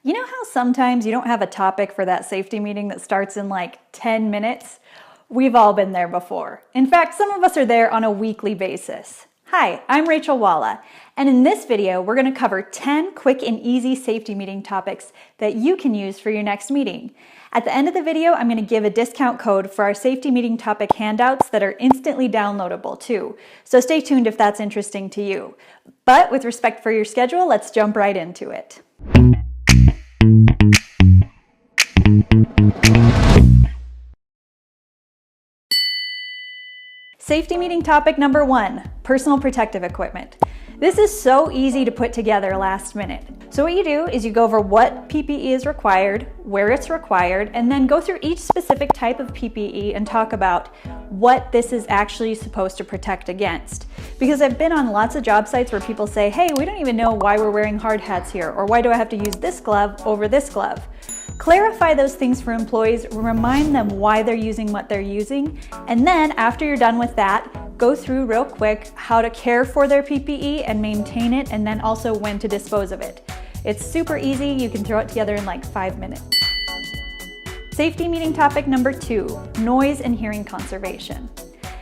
You know how sometimes you don't have a topic for that safety meeting that starts in like 10 minutes? We've all been there before. In fact, some of us are there on a weekly basis. Hi, I'm Rachel Walla, and in this video, we're going to cover 10 quick and easy safety meeting topics that you can use for your next meeting. At the end of the video, I'm going to give a discount code for our safety meeting topic handouts that are instantly downloadable too. So stay tuned if that's interesting to you. But with respect for your schedule, let's jump right into it. Safety meeting topic number 1, personal protective equipment. This is so easy to put together last minute. So what you do is you go over what PPE is required, where it's required, and then go through each specific type of PPE and talk about what this is actually supposed to protect against. Because I've been on lots of job sites where people say, hey, we don't even know why we're wearing hard hats here, or why do I have to use this glove over this glove? Clarify those things for employees, remind them why they're using what they're using, and then after you're done with that, go through real quick how to care for their PPE and maintain it, and then also when to dispose of it. It's super easy, you can throw it together in like 5 minutes. Safety meeting topic number 2, noise and hearing conservation.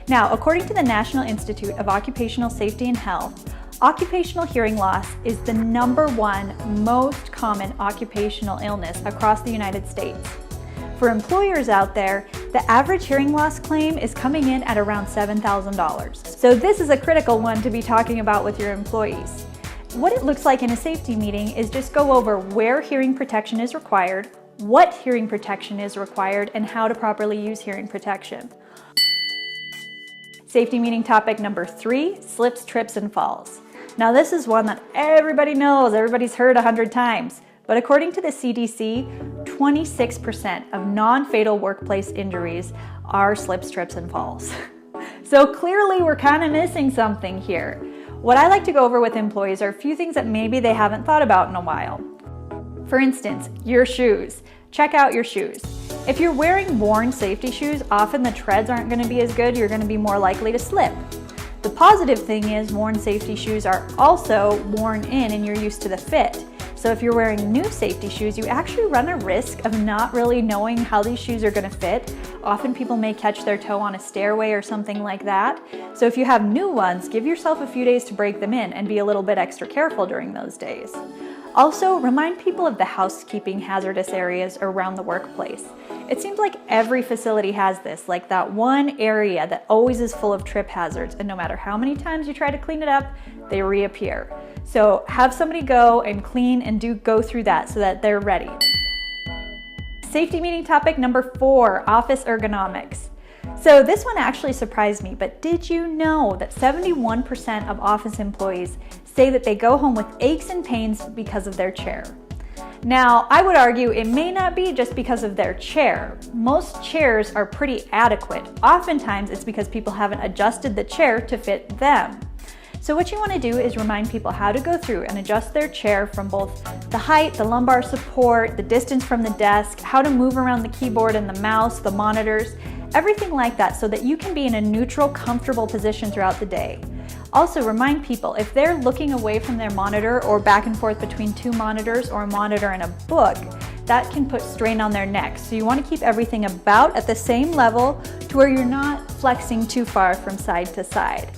Now, according to the National Institute of Occupational Safety and Health, occupational hearing loss is the #1 most common occupational illness across the United States. For employers out there, the average hearing loss claim is coming in at around $7,000. So this is a critical one to be talking about with your employees. What it looks like in a safety meeting is just go over where hearing protection is required, what hearing protection is required, and how to properly use hearing protection. Safety meeting topic number 3, slips, trips, and falls. Now this is one that everybody knows, everybody's heard 100 times, but according to the CDC, 26% of non-fatal workplace injuries are slips, trips, and falls. So clearly we're kind of missing something here. What I like to go over with employees are a few things that maybe they haven't thought about in a while. For instance, your shoes. Check out your shoes. If you're wearing worn safety shoes, often the treads aren't going to be as good, you're going to be more likely to slip. The positive thing is worn safety shoes are also worn in and you're used to the fit. So if you're wearing new safety shoes, you actually run a risk of not really knowing how these shoes are going to fit. Often people may catch their toe on a stairway or something like that. So if you have new ones, give yourself a few days to break them in and be a little bit extra careful during those days. Also, remind people of the housekeeping hazardous areas around the workplace. It seems like every facility has this, like that one area that always is full of trip hazards, and no matter how many times you try to clean it up, they reappear. So have somebody go and clean and go through that so that they're ready. Safety meeting topic number 4, office ergonomics. So this one actually surprised me, but did you know that 71% of office employees say that they go home with aches and pains because of their chair? Now, I would argue it may not be just because of their chair. Most chairs are pretty adequate. Oftentimes, it's because people haven't adjusted the chair to fit them. So what you want to do is remind people how to go through and adjust their chair from both the height, the lumbar support, the distance from the desk, how to move around the keyboard and the mouse, the monitors, everything like that so that you can be in a neutral, comfortable position throughout the day. Also remind people if they're looking away from their monitor or back and forth between 2 monitors or a monitor and a book, that can put strain on their necks. So you want to keep everything about at the same level to where you're not flexing too far from side to side.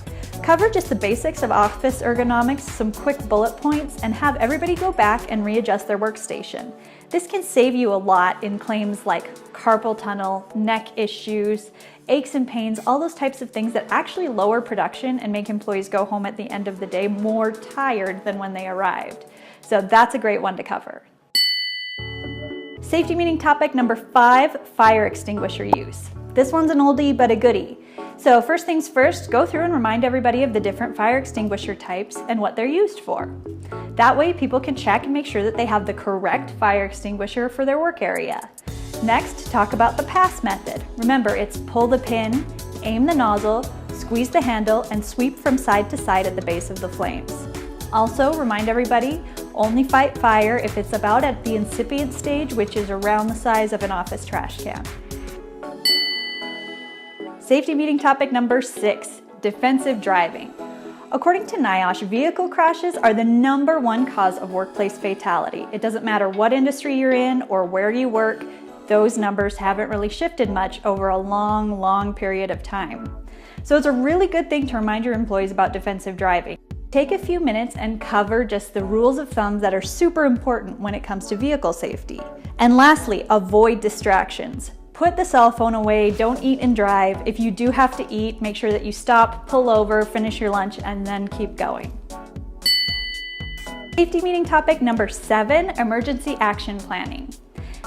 Cover just the basics of office ergonomics, some quick bullet points, and have everybody go back and readjust their workstation. This can save you a lot in claims like carpal tunnel, neck issues, aches and pains, all those types of things that actually lower production and make employees go home at the end of the day more tired than when they arrived. So that's a great one to cover. Safety meeting topic number 5, fire extinguisher use. This one's an oldie but a goodie. So first things first, go through and remind everybody of the different fire extinguisher types and what they're used for. That way people can check and make sure that they have the correct fire extinguisher for their work area. Next, talk about the pass method. Remember, it's pull the pin, aim the nozzle, squeeze the handle, and sweep from side to side at the base of the flames. Also, remind everybody, only fight fire if it's about at the incipient stage, which is around the size of an office trash can. Safety meeting topic number 6, defensive driving. According to NIOSH, vehicle crashes are the #1 cause of workplace fatality. It doesn't matter what industry you're in or where you work, those numbers haven't really shifted much over a long period of time. So it's a really good thing to remind your employees about defensive driving. Take a few minutes and cover just the rules of thumb that are super important when it comes to vehicle safety. And lastly, avoid distractions. Put the cell phone away, don't eat and drive. If you do have to eat, make sure that you stop, pull over, finish your lunch, and then keep going. Safety meeting topic number 7, emergency action planning.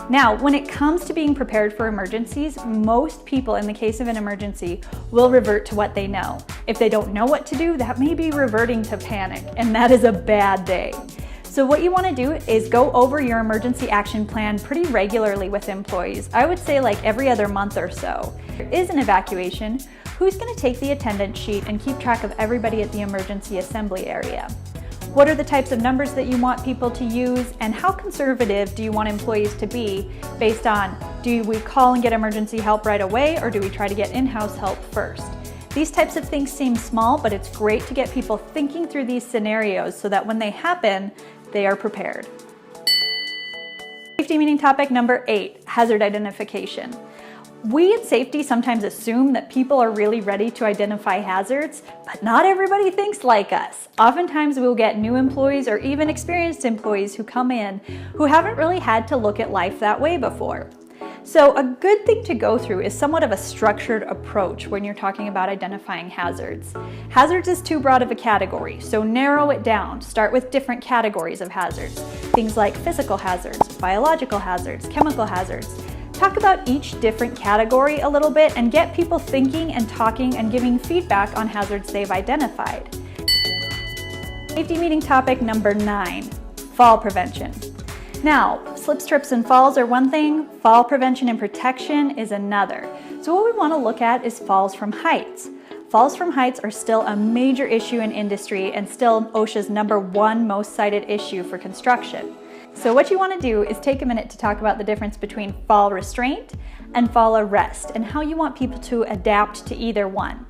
Now, when it comes to being prepared for emergencies, most people in the case of an emergency will revert to what they know. If they don't know what to do, that may be reverting to panic, and that is a bad day. So what you want to do is go over your emergency action plan pretty regularly with employees. I would say like every other month or so. If there is an evacuation, who's going to take the attendance sheet and keep track of everybody at the emergency assembly area? What are the types of numbers that you want people to use, and how conservative do you want employees to be based on, do we call and get emergency help right away, or do we try to get in-house help first? These types of things seem small, but it's great to get people thinking through these scenarios so that when they happen, they are prepared. Safety meeting topic number 8, hazard identification. We in safety sometimes assume that people are really ready to identify hazards, but not everybody thinks like us. Oftentimes we'll get new employees or even experienced employees who come in who haven't really had to look at life that way before. So a good thing to go through is somewhat of a structured approach when you're talking about identifying hazards. Hazards is too broad of a category, so narrow it down. Start with different categories of hazards. Things like physical hazards, biological hazards, chemical hazards. Talk about each different category a little bit and get people thinking and talking and giving feedback on hazards they've identified. Safety meeting topic number 9, fall prevention. Now, slips, trips, and falls are one thing, fall prevention and protection is another. So what we want to look at is falls from heights. Falls from heights are still a major issue in industry and still OSHA's #1 most cited issue for construction. So what you want to do is take a minute to talk about the difference between fall restraint and fall arrest and how you want people to adapt to either one.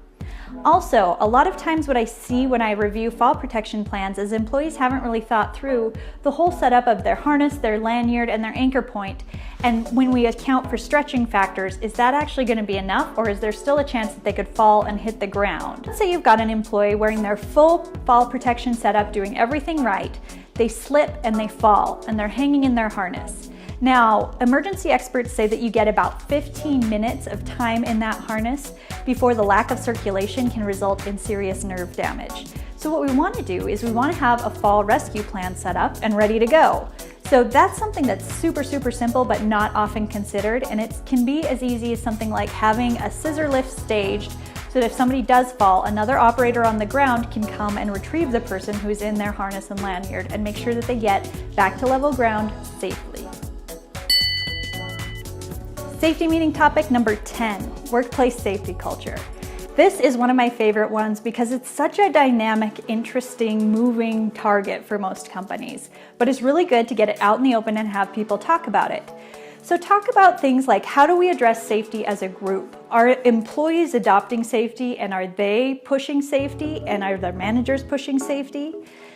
Also, a lot of times what I see when I review fall protection plans is employees haven't really thought through the whole setup of their harness, their lanyard, and their anchor point. And when we account for stretching factors, is that actually going to be enough, or is there still a chance that they could fall and hit the ground? Let's say you've got an employee wearing their full fall protection setup, doing everything right. They slip and they fall, and they're hanging in their harness. Now, emergency experts say that you get about 15 minutes of time in that harness before the lack of circulation can result in serious nerve damage. So what we want to do is we want to have a fall rescue plan set up and ready to go. So that's something that's super simple but not often considered, and it can be as easy as something like having a scissor lift staged so that if somebody does fall, another operator on the ground can come and retrieve the person who's in their harness and lanyard and make sure that they get back to level ground safely. Safety meeting topic number 10, workplace safety culture. This is one of my favorite ones because it's such a dynamic, interesting, moving target for most companies, but it's really good to get it out in the open and have people talk about it. So talk about things like, how do we address safety as a group? Are employees adopting safety, and are they pushing safety, and are their managers pushing safety?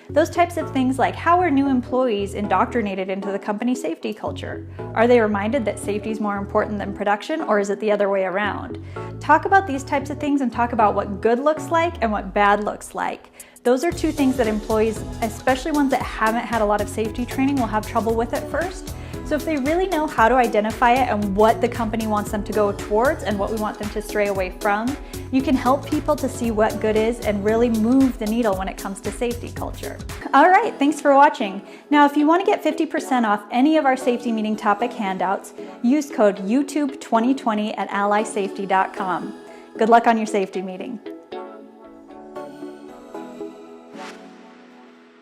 Those types of things, like how are new employees indoctrinated into the company safety culture? Are they reminded that safety is more important than production, or is it the other way around? Talk about these types of things and talk about what good looks like and what bad looks like. Those are two things that employees, especially ones that haven't had a lot of safety training, will have trouble with at first. So if they really know how to identify it and what the company wants them to go towards and what we want them to stray away from, you can help people to see what good is and really move the needle when it comes to safety culture. All right, thanks for watching. Now, if you want to get 50% off any of our safety meeting topic handouts, use code YouTube2020 at allysafety.com. Good luck on your safety meeting.